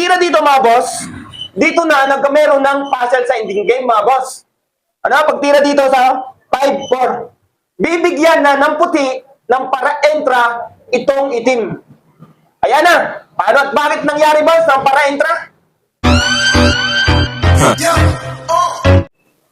tira dito mga boss, dito na nagkameron ng puzzle sa ending game mga boss. Ano? Pag tira dito sa 5-4, bibigyan na ng puti ng para-entra itong itim. Ayan na. Paano at bakit nangyari boss ng para-entra?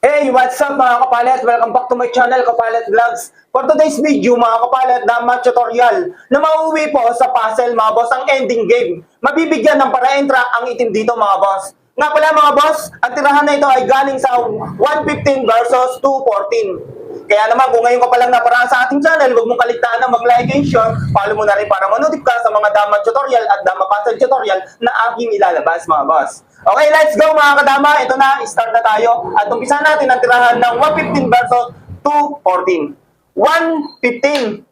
Hey, what's up mga kapalet? Welcome back to my channel, Kapalet Vlogs. For today's video mga kapalet, na tutorial na mauuwi po sa puzzle mga boss ang ending game. Mabibigyan ng para-entra ang itim dito mga boss. Nga pala mga boss, ang tirahan na ito ay galing sa 115 versus 214. Kaya naman kung ngayon ka pa lang naparaan sa ating channel, huwag mong kaligtaan na mag-like and share. Follow mo na rin para manotif ka sa mga dama tutorial at dama puzzle tutorial na aking ilalabas mga boss. Okay, let's go mga kadama. Ito na, start na tayo. At umpisa natin ang tirahan ng 115 versus 214. 115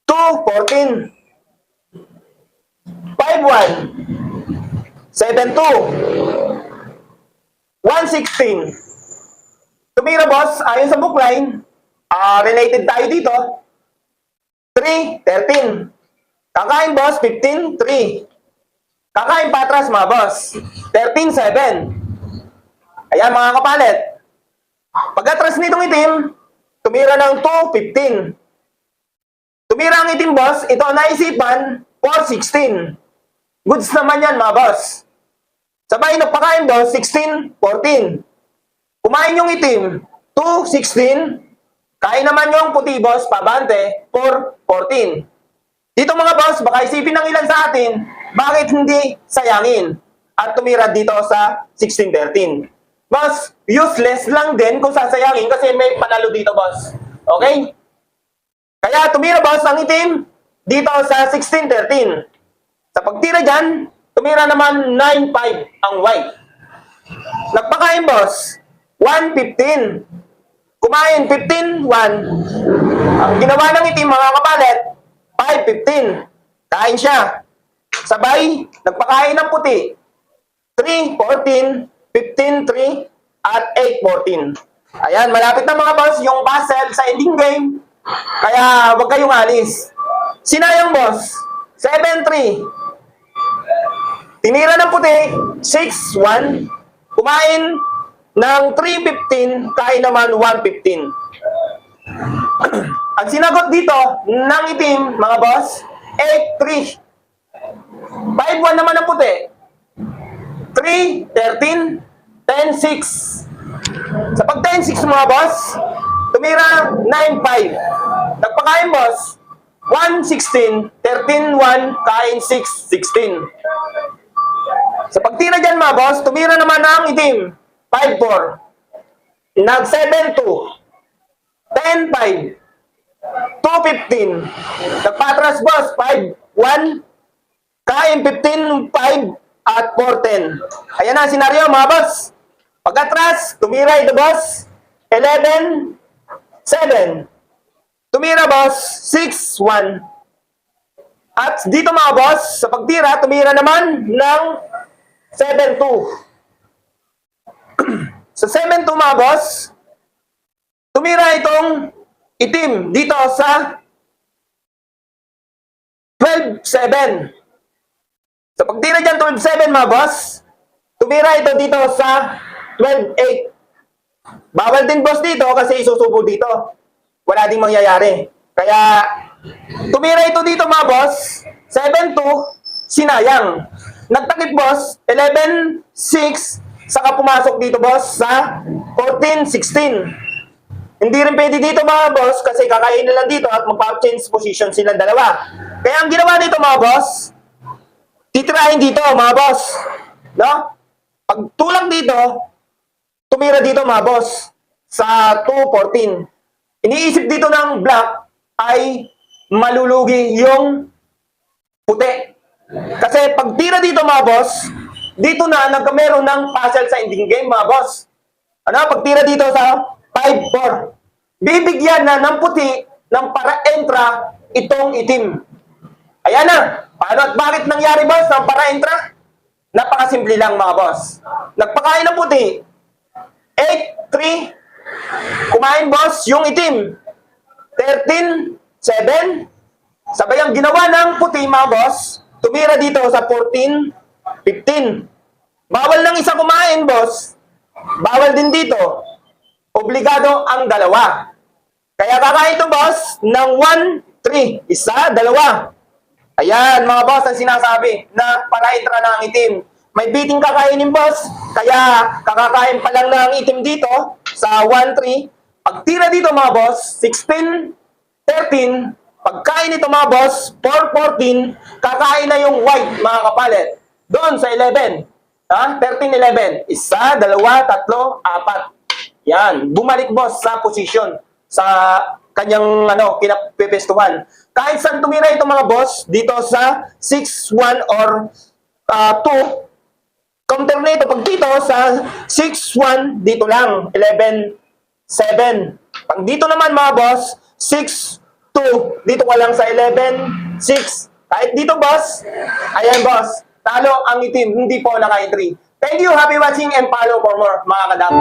214 51 72 116. Tumira boss, ayon sa bookline, related tayo dito. 3, 13. Kakain boss, 15, 3. Kakain patras mga boss, 13, 7. Ayan mga kapalit. Pag-atras nitong itim, tumira ng 2, 15. Tumira ang itim boss, ito ang naisipan, 4, 16. Goods naman yan mga boss. Sabay nagpakain boss, 16, 14. Kumain yung itim, 2, 16. Kain naman yung puti, boss, pabante, 4, 14. Dito mga boss, baka isipin ng ilan sa atin, bakit hindi sayangin? At tumira dito sa 16, 13. Boss, useless lang din kung sasayangin kasi may panalo dito, boss. Okay? Kaya tumira, boss, ang itim dito sa 16, 13. Sa pagtira dyan, tumira naman 9, 5 ang white. Nagpakain, boss, 115. Kumain 15, 1. Ang ginawa ng itim mga kapalit, 5, 15. Kain siya. Sabay, nagpakain ng puti. 3, 14, 15, 3, at 8, 14. Ayan, malapit na mga boss yung puzzle sa ending game. Kaya wag kayong alis. Sinayang boss, 7, 3. Tinira ng puti, 6, 1. Kumain ng 3.15, kain naman 1.15. Ang sinagot dito ng itim, mga boss, 8.3. 5.1 naman ang puti. 3.13, 10.6. Sa pag 10.6 mga boss, tumira 9.5. Nagpakain boss, 1.16, 13.1, kain 6.16. Sa pagtira dyan mga boss, tumira naman ang itim. 5-4. Nag 7-2. 10-5. 2-15. Nagpatras boss. 5-1. Kain 15-5 at 4-10. Ayan na ang senaryo mga boss. Pag-atras, tumira ito boss. 11-7. Tumira boss. 6-1. At dito mga boss, sa pagtira, tumira naman ng 7-2. Sa 7-2 mga boss, tumira itong itim dito sa 12-7. Sa pagtira dyan 12-7 mga boss, tumira ito dito sa 12-8. Bawal din boss dito kasi isusubo dito. Wala ding mangyayari. Kaya tumira ito dito mga boss, 7-2, sinayang. Nagtakip boss, 11-6, saka pumasok dito boss sa 14-16. Hindi rin pwede dito mga boss kasi kakainin lang dito at magpa-change position silang dalawa. Kaya ang ginawa dito mga boss, titirahin dito mga boss. No? Pag tulang dito, tumira dito mga boss sa 2-14. Iniisip dito ng black ay malulugi yung puti. Kasi pag tira dito mga boss, dito na nagkameron ng puzzle sa ending game mga boss. Ano? Pag tira dito sa 5-4, bibigyan na ng puti ng para-entra itong itim. Ayan na. Paano at bakit nangyari boss ng para-entra? Napakasimple lang mga boss. Nagpakain ng puti. 8-3. Kumain boss yung itim. 13-7. Sabay ang ginawa ng puti mga boss, tumira dito sa 14-5. 15. Bawal ng isa kumain, boss. Bawal din dito. Obligado ang dalawa. Kaya kakain to, boss, ng 1, 3. Isa, dalawa. Ayan, mga boss, ang sinasabi na para-itra na ang itim. May biting kakainin, boss. Kaya kakakain pa lang ng itim dito sa 1, 3. Pagtira dito, mga boss, 16, 13. Pagkain nito, mga boss, 4, 14. Kakain na yung white, mga kapalit. Doon sa 11. 13, 11. Isa, dalawa, tatlo, apat. Yan. Bumalik, boss, sa posisyon. Sa kanyang kinapepestuhan. Kahit saan tumira ito, mga boss, dito sa 6, 1 or 2, counter na ito. Pag dito sa 6, 1, dito lang, 11, 7. Pag dito naman, mga boss, 6, 2, dito ka lang sa 11, 6. Kahit dito, boss, ayan, boss, talo ang itim, hindi po naka-3. Thank you, happy watching, and follow for more, mga kadap.